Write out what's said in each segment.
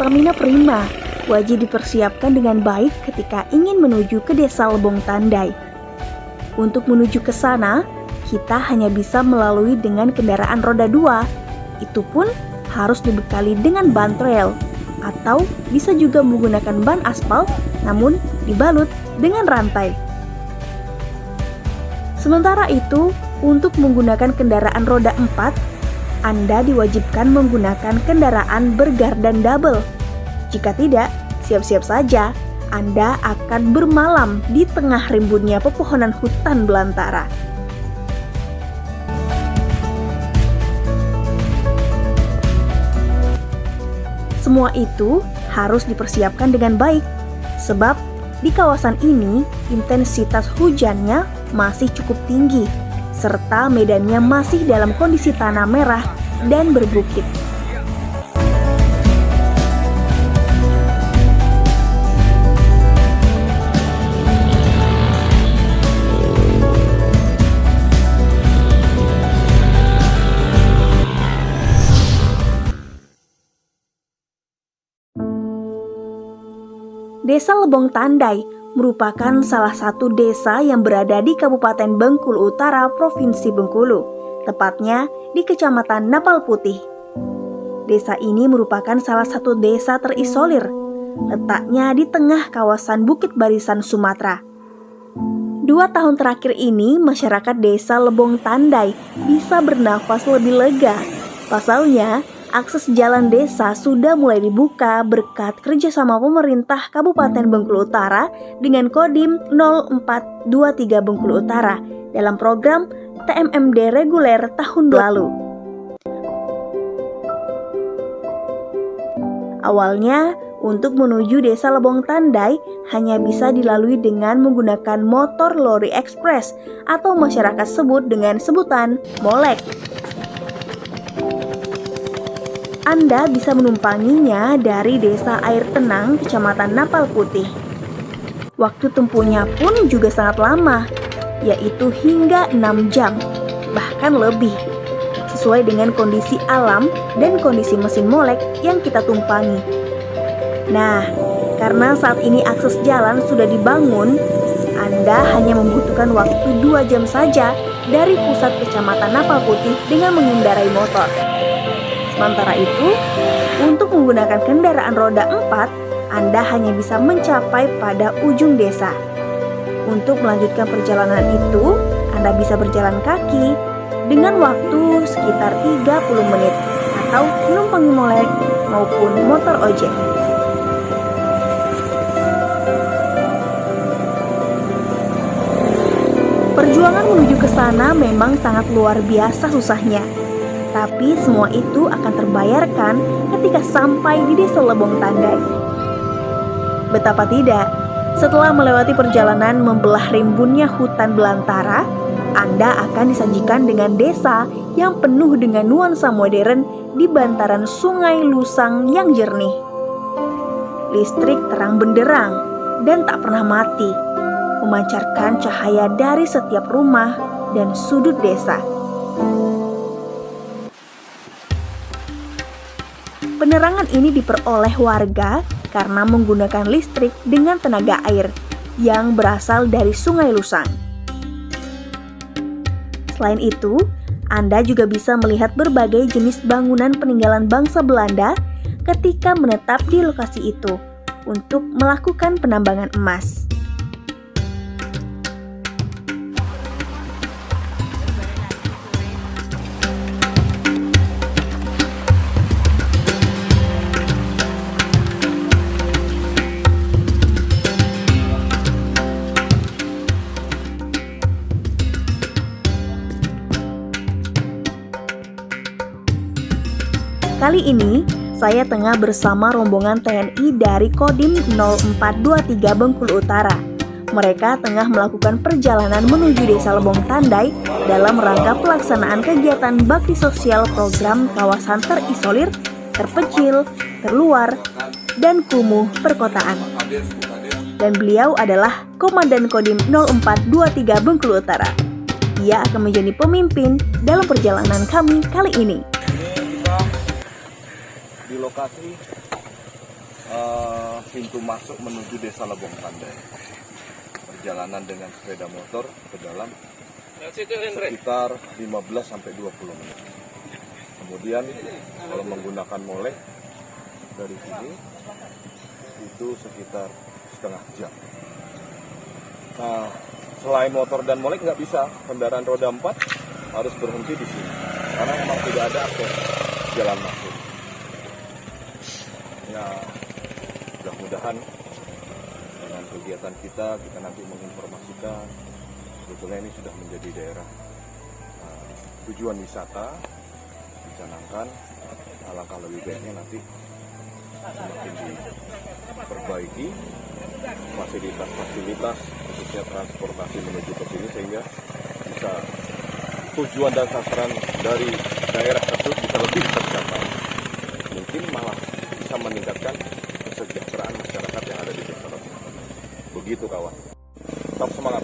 stamina prima, wajib dipersiapkan dengan baik ketika ingin menuju ke Desa Lebong Tandai. Untuk menuju ke sana, kita hanya bisa melalui dengan kendaraan roda 2. Itu pun harus dibekali dengan ban trail, atau bisa juga menggunakan ban aspal namun dibalut dengan rantai. Sementara itu, untuk menggunakan kendaraan roda 4, Anda diwajibkan menggunakan kendaraan bergardan double. Jika tidak, siap-siap saja Anda akan bermalam di tengah rimbunnya pepohonan hutan belantara. Semua itu harus dipersiapkan dengan baik, sebab di kawasan ini intensitas hujannya masih cukup tinggi, serta medannya masih dalam kondisi tanah merah dan berbukit. Desa Lebong Tandai merupakan salah satu desa yang berada di Kabupaten Bengkulu Utara, Provinsi Bengkulu, tepatnya di Kecamatan Napal Putih. Desa ini merupakan salah satu desa terisolir, letaknya di tengah kawasan Bukit Barisan, Sumatera. 2 tahun terakhir ini, masyarakat Desa Lebong Tandai bisa bernafas lebih lega. Pasalnya, akses jalan desa sudah mulai dibuka berkat kerjasama pemerintah Kabupaten Bengkulu Utara dengan Kodim 0423 Bengkulu Utara dalam program TMMD reguler tahun lalu. Awalnya, untuk menuju Desa Lebong Tandai hanya bisa dilalui dengan menggunakan motor lori ekspres atau masyarakat sebut dengan sebutan molek. Anda bisa menumpanginya dari Desa Air Tenang, Kecamatan Napal Putih. Waktu tempuhnya pun juga sangat lama, yaitu hingga 6 jam, bahkan lebih, sesuai dengan kondisi alam dan kondisi mesin molek yang kita tumpangi. Nah, karena saat ini akses jalan sudah dibangun, Anda hanya membutuhkan waktu 2 jam saja dari pusat Kecamatan Napal Putih dengan mengendarai motor. Sementara itu, untuk menggunakan kendaraan roda 4, Anda hanya bisa mencapai pada ujung desa. Untuk melanjutkan perjalanan itu, Anda bisa berjalan kaki dengan waktu sekitar 30 menit atau menumpangi molek maupun motor ojek. Perjuangan menuju ke sana memang sangat luar biasa susahnya. Tapi semua itu akan terbayarkan ketika sampai di Desa Lebong Tandai. Betapa tidak, setelah melewati perjalanan membelah rimbunnya hutan belantara, Anda akan disajikan dengan desa yang penuh dengan nuansa modern di bantaran Sungai Lusang yang jernih. Listrik terang benderang dan tak pernah mati, memancarkan cahaya dari setiap rumah dan sudut desa. Penerangan ini diperoleh warga karena menggunakan listrik dengan tenaga air yang berasal dari Sungai Lusang. Selain itu, Anda juga bisa melihat berbagai jenis bangunan peninggalan bangsa Belanda ketika menetap di lokasi itu untuk melakukan penambangan emas. Kali ini, saya tengah bersama rombongan TNI dari Kodim 0423 Bengkulu Utara. Mereka tengah melakukan perjalanan menuju Desa Lebong Tandai dalam rangka pelaksanaan kegiatan bakti sosial program kawasan terisolir, terpencil, terluar, dan kumuh perkotaan. Dan beliau adalah Komandan Kodim 0423 Bengkulu Utara. Dia akan menjadi pemimpin dalam perjalanan kami kali ini. Di lokasi pintu masuk menuju Desa Lebong Tandai. Perjalanan dengan sepeda motor ke dalam sekitar 15-20 menit. Kemudian kalau menggunakan molek dari sini itu sekitar setengah jam. Nah, selain motor dan molek nggak bisa, kendaraan roda 4 harus berhenti di sini karena memang tidak ada akses jalan masuk. Ya, mudah-mudahan dengan kegiatan kita nanti menginformasikan sebetulnya ini sudah menjadi daerah tujuan wisata, dicanangkan. Alangkah lebih baiknya nanti semakin diperbaiki fasilitas khususnya transportasi menuju ke sini sehingga bisa tujuan dan sasaran dari daerah tersebut bisa lebih tercapai. Mungkin malah bisa meningkatkan kesejahteraan masyarakat yang ada di desa Lebong. Begitu kawan. Tetap semangat.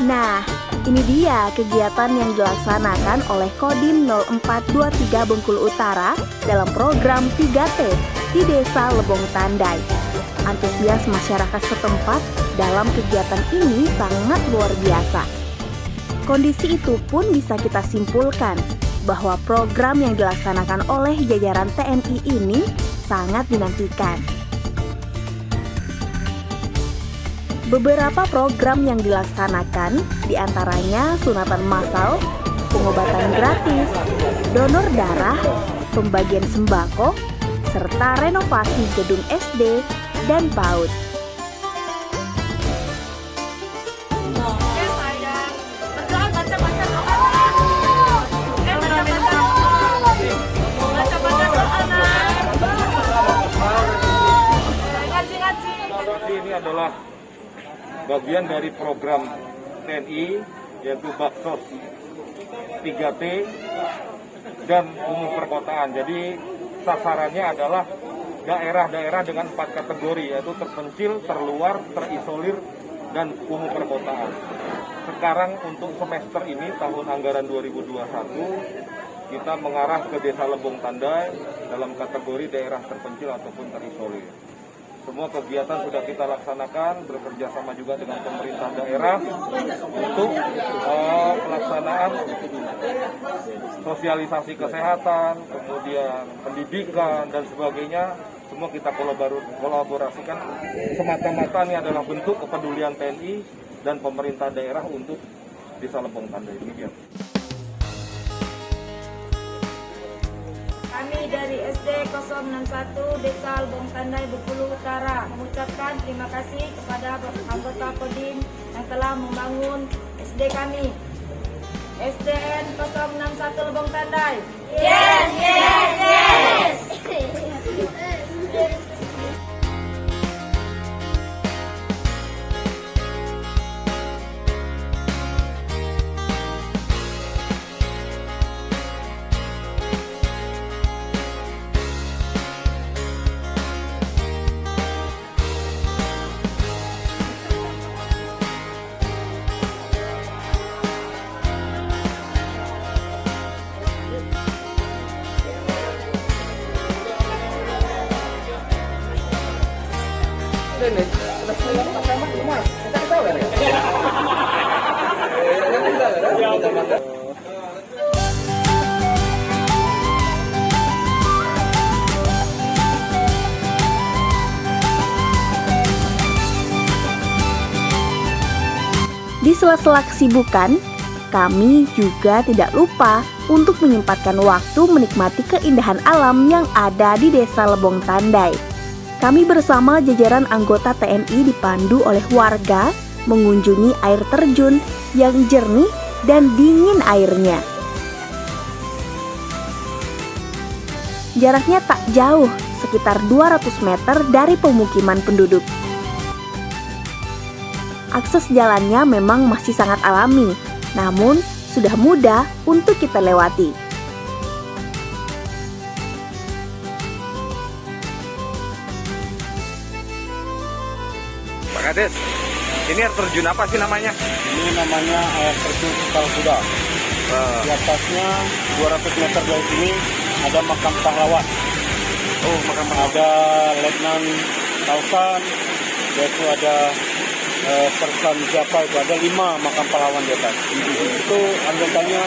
Nah, ini dia kegiatan yang dilaksanakan oleh Kodim 0423 Bengkulu Utara dalam program 3T di Desa Lebong Tandai. Antusias masyarakat setempat dalam kegiatan ini sangat luar biasa. Kondisi itu pun bisa kita simpulkan bahwa program yang dilaksanakan oleh jajaran TNI ini sangat dinantikan. Beberapa program yang dilaksanakan diantaranya sunatan massal, pengobatan gratis, donor darah, pembagian sembako, serta renovasi gedung SD dan PAUD. Ini adalah bagian dari program TNI yaitu Baksos 3T dan umum perkotaan. Jadi sasarannya adalah daerah-daerah dengan 4 kategori yaitu terpencil, terluar, terisolir, dan umum perkotaan. Sekarang untuk semester ini tahun anggaran 2021 kita mengarah ke Desa Lebong Tandai dalam kategori daerah terpencil ataupun terisolir. Semua kegiatan sudah kita laksanakan bekerja sama juga dengan pemerintah daerah untuk pelaksanaan sosialisasi kesehatan, kemudian pendidikan dan sebagainya. Semua kita kolaborasikan. Semata-mata ini adalah bentuk kepedulian TNI dan pemerintah daerah untuk Desa Lebong Tandai. Demikian. Kami dari SD 061 Desa Lebong Tandai Bengkulu Utara mengucapkan terima kasih kepada anggota Kodim yang telah membangun SD kami. SDN 061 Lebong Tandai. Yes, yes, yes. Di sela-sela kesibukan, kami juga tidak lupa untuk menyempatkan waktu menikmati keindahan alam yang ada di Desa Lebong Tandai. Kami bersama jajaran anggota TNI dipandu oleh warga mengunjungi air terjun yang jernih dan dingin airnya. Jaraknya tak jauh, sekitar 200 meter dari pemukiman penduduk. Akses jalannya memang masih sangat alami, namun sudah mudah untuk kita lewati. Pak Kades, ini air terjun apa sih namanya? Ini namanya air terjun Kepala Kuda. Di atasnya 200 meter dari sini ada makam pahlawan. Oh, makam pahlawan. Ada Letnan Tausan, yaitu ada Sersan Japa, itu ada 5 makam pahlawan di atas. Itu anggotanya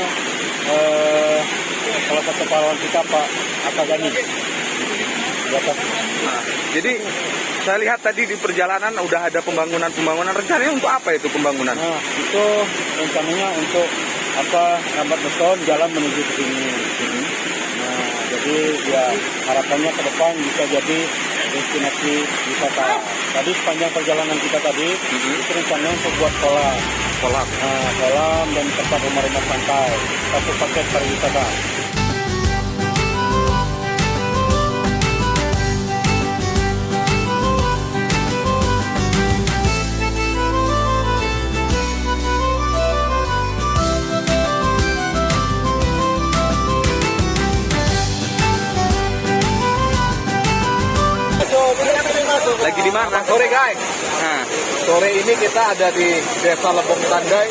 salah satu pahlawan kita, Pak Akagani. Di atas. Nah, jadi saya lihat tadi di perjalanan udah ada pembangunan. Rencananya untuk apa itu pembangunan? Nah, itu rencananya untuk rambat beton jalan menuju ke sini. Nah, jadi ya harapannya ke depan bisa jadi destinasi wisata. Tadi sepanjang perjalanan kita tadi itu rencananya untuk buat kolam. Nah, kolam dan tempat rumah-rumah santai. Satu paket pariwisata. Lagi di mana? Sore guys. Nah, sore ini kita ada di Desa Lebong Tandai,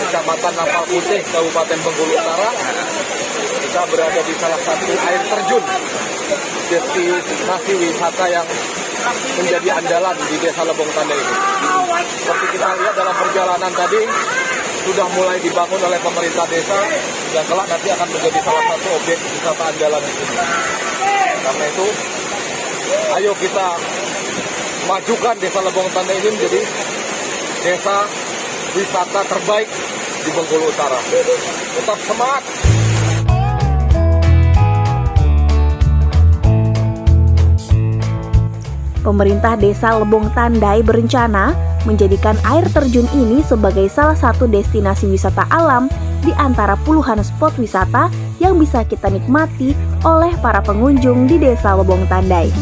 Kecamatan Napal Putih, Kabupaten Bengkulu Utara. Kita berada di salah satu air terjun, destinasi wisata yang menjadi andalan di Desa Lebong Tandai ini. Seperti kita lihat dalam perjalanan tadi, sudah mulai dibangun oleh pemerintah desa, yang kelak nanti akan menjadi salah satu objek wisata andalan di sini. Karena itu, ayo kita majukan Desa Lebong Tandai ini menjadi desa wisata terbaik di Bengkulu Utara. Tetap semangat! Pemerintah Desa Lebong Tandai berencana menjadikan air terjun ini sebagai salah satu destinasi wisata alam di antara puluhan spot wisata yang bisa kita nikmati oleh para pengunjung di Desa Lebong Tandai.